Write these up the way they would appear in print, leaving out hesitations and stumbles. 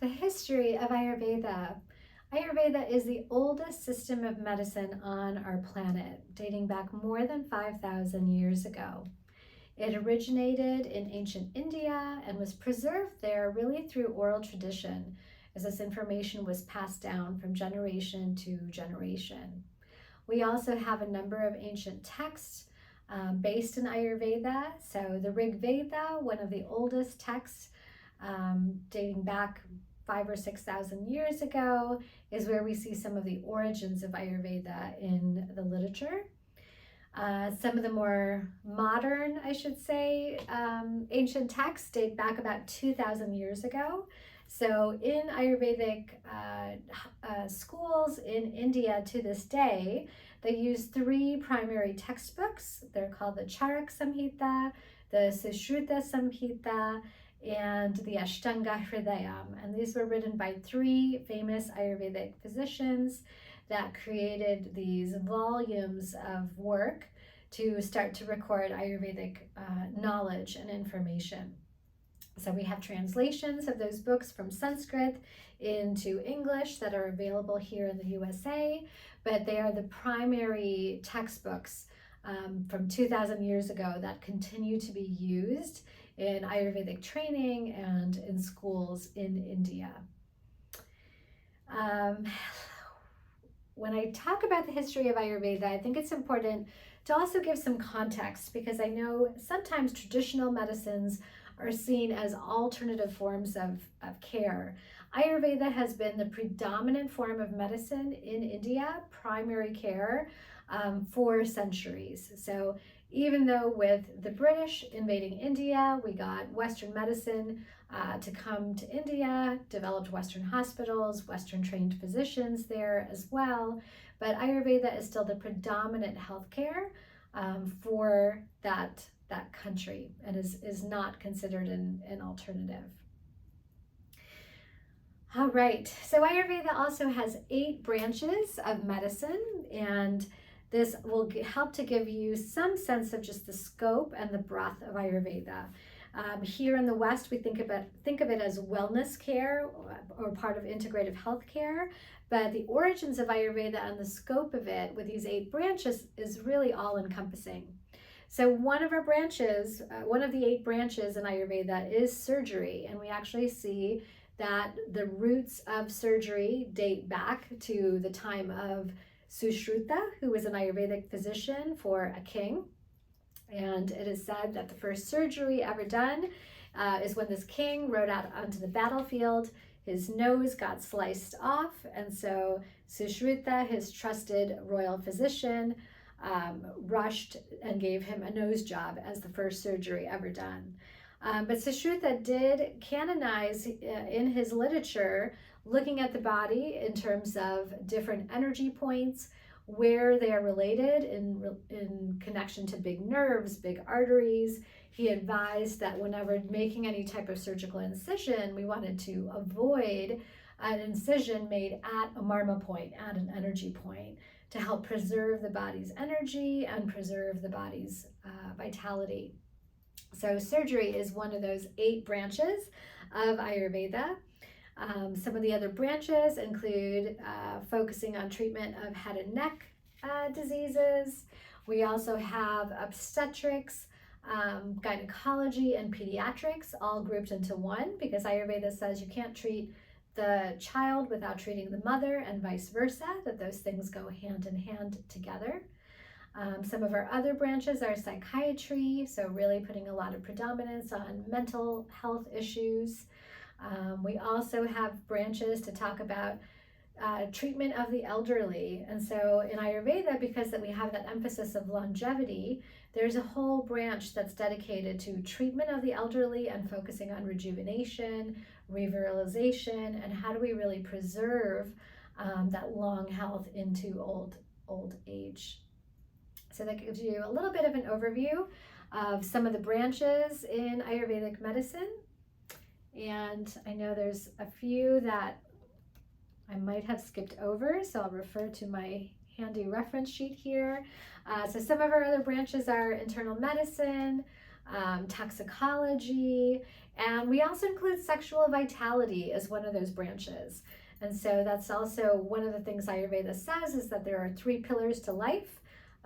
The history of Ayurveda. Ayurveda is the oldest system of medicine on our planet, dating back more than 5,000 years ago. It originated in ancient India and was preserved there really through oral tradition, as this information was passed down from generation to generation. We also have a number of ancient texts based in Ayurveda. So the Rig Veda, one of the oldest texts dating back 5,000 or 6,000 years ago, is where we see some of the origins of Ayurveda in the literature. Some of the more modern, I should say, ancient texts date back about 2,000 years ago. So in Ayurvedic schools in India to this day, they use three primary textbooks. They're called the Charak Samhita, the Sushruta Samhita, and the Ashtanga Hridayam. And these were written by three famous Ayurvedic physicians that created these volumes of work to start to record Ayurvedic knowledge and information. So we have translations of those books from Sanskrit into English that are available here in the USA, but they are the primary textbooks from 2,000 years ago that continue to be used in Ayurvedic training and in schools in India. When I talk about the history of Ayurveda, I think it's important to also give some context, because I know sometimes traditional medicines are seen as alternative forms of care. Ayurveda has been the predominant form of medicine in India, primary care, for centuries. So even though with the British invading India, we got Western medicine to come to India, developed Western hospitals, Western trained physicians there as well. But Ayurveda is still the predominant healthcare for that country, and is not considered an alternative. All right, so Ayurveda also has 8 branches of medicine, and this will help to give you some sense of just the scope and the breadth of Ayurveda. Here in the West, we think of it as wellness care or part of integrative health care, but the origins of Ayurveda and the scope of it with these 8 branches is really all encompassing. So one of the 8 branches in Ayurveda is surgery, and we actually see that the roots of surgery date back to the time of Sushruta, who was an Ayurvedic physician for a king. And it is said that the first surgery ever done is when this king rode out onto the battlefield. His nose got sliced off, and so Sushruta, his trusted royal physician, rushed and gave him a nose job as the first surgery ever done. But Sushruta did canonize in his literature, looking at the body in terms of different energy points, where they are related in connection to big nerves, big arteries. He advised that whenever making any type of surgical incision, we wanted to avoid an incision made at a Marma point, at an energy point, to help preserve the body's energy and preserve the body's vitality. So surgery is one of those 8 branches of Ayurveda. Some of the other branches include focusing on treatment of head and neck diseases. We also have obstetrics, gynecology, and pediatrics all grouped into one, because Ayurveda says you can't treat the child without treating the mother, and vice versa, that those things go hand in hand together. Some of our other branches are psychiatry, so really putting a lot of predominance on mental health issues. We also have branches to talk about treatment of the elderly. And so in Ayurveda, because that we have that emphasis of longevity, there's a whole branch that's dedicated to treatment of the elderly and focusing on rejuvenation, revitalization, and how do we really preserve that long health into old age. So that gives you a little bit of an overview of some of the branches in Ayurvedic medicine. And I know there's a few that I might have skipped over, so I'll refer to my handy reference sheet here. So some of our other branches are internal medicine, toxicology, And we also include sexual vitality as one of those branches. And so that's also one of the things Ayurveda says, is that there are 3 pillars to life: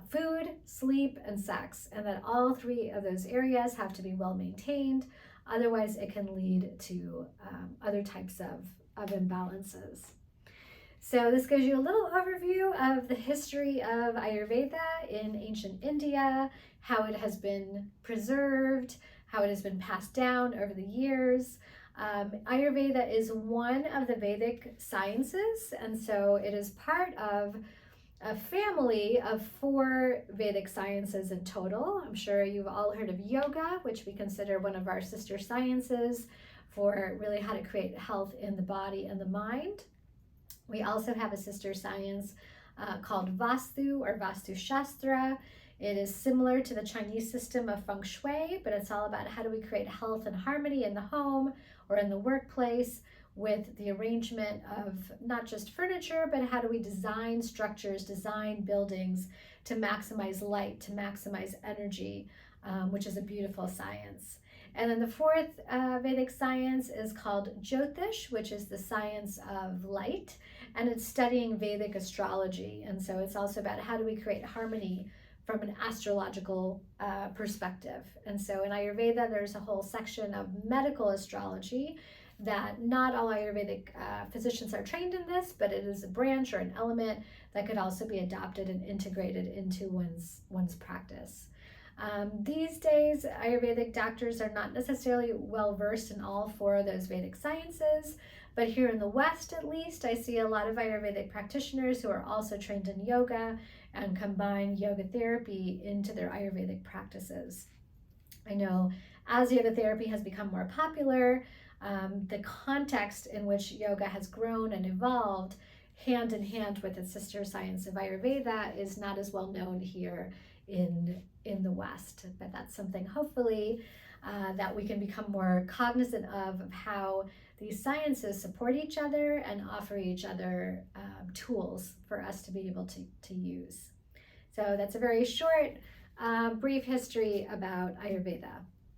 food, sleep, and sex, and that all 3 of those areas have to be well maintained. Otherwise, it can lead to other types of imbalances. So this gives you a little overview of the history of Ayurveda in ancient India, how it has been preserved, how it has been passed down over the years. Ayurveda is one of the Vedic sciences, and so it is part of a family of 4 Vedic sciences in total. I'm sure you've all heard of yoga, which we consider one of our sister sciences for really how to create health in the body and the mind. We also have a sister science called Vastu or Vastu Shastra. It is similar to the Chinese system of feng shui, but it's all about how do we create health and harmony in the home or in the workplace with the arrangement of not just furniture, but how do we design structures, design buildings to maximize light, to maximize energy, which is a beautiful science. And then the 4th Vedic science is called Jyotish, which is the science of light, and it's studying Vedic astrology. And so it's also about how do we create harmony from an astrological perspective. And so in Ayurveda, there's a whole section of medical astrology that not all Ayurvedic physicians are trained in this, but it is a branch or an element that could also be adopted and integrated into one's practice. These days, Ayurvedic doctors are not necessarily well versed in all 4 of those Vedic sciences, but here in the West, at least, I see a lot of Ayurvedic practitioners who are also trained in yoga and combine yoga therapy into their Ayurvedic practices. I know as yoga therapy has become more popular, the context in which yoga has grown and evolved hand in hand with its sister science of Ayurveda is not as well known here in the West. But that's something hopefully that we can become more cognizant of how these sciences support each other and offer each other tools for us to be able to use. So that's a very short, brief history about Ayurveda.